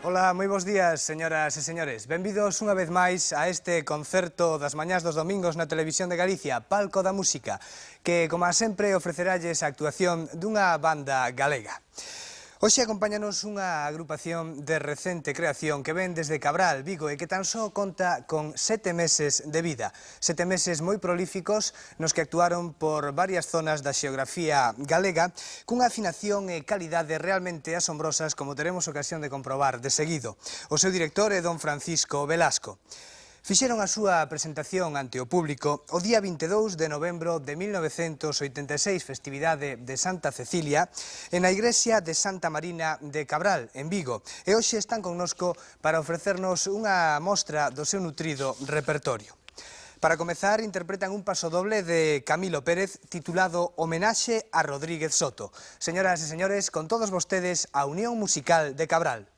Ola, moi bons días, señoras e señores. Benvidos unha vez máis a este concerto das mañás dos domingos na Televisión de Galicia, Palco da Música, que, como a sempre, ofreceralles a actuación dunha banda galega. Hoxe acompáñanos unha agrupación de recente creación que ven desde Cabral, Vigo, e que tan só conta con 7 meses de vida. 7 meses moi prolíficos nos que actuaron por varias zonas da xeografía galega cunha afinación e calidade realmente asombrosas, como teremos ocasión de comprobar de seguido. O seu director é don Francisco Velasco. Fixeron a súa presentación ante o público o día 22 de novembro de 1986, festividade de Santa Cecilia, na igrexa de Santa Marina de Cabral, en Vigo. E hoxe están connosco para ofrecernos unha mostra do seu nutrido repertorio. Para comezar, interpretan un pasodoble de Camilo Pérez titulado Homenaxe a Rodríguez Soto. Señoras e señores, con todos vostedes, a Unión Musical de Cabral.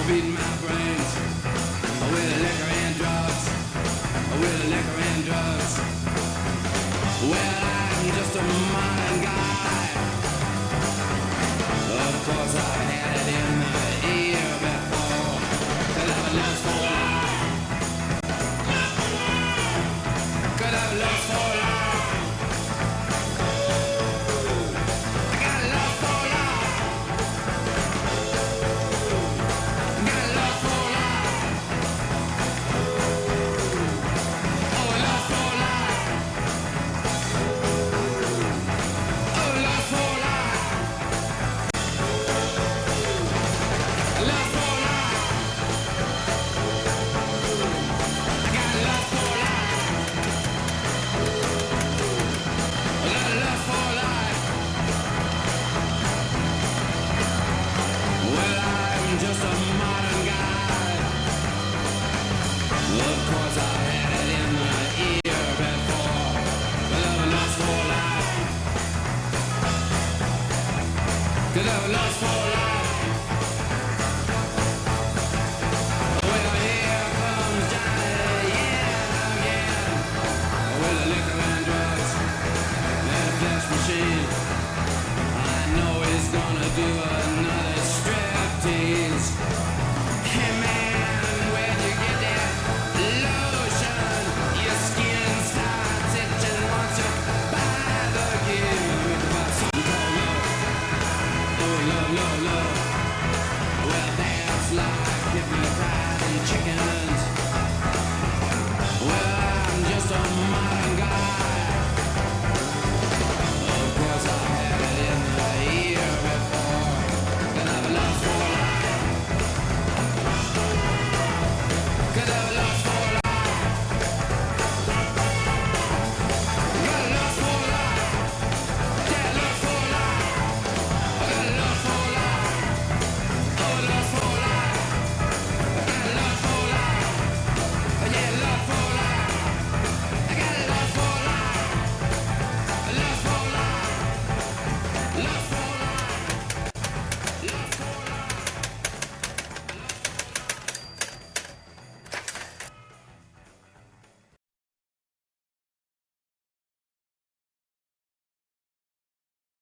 beating my brains with liquor and drugs, with liquor and drugs. Well, I'm just a modern guy. Of course, I've had it in the ear before. Could have a lust for life. Could have a lust for life. I got a lust for life. I got a lust for life. Oh, a lust for life. Oh, lust for life. Lust for life. I got lust for life. I got lust for life. Well, I'm just a modern guy. Of course, I had it in the ear before. Could have a lust for life. Could have a lust for life.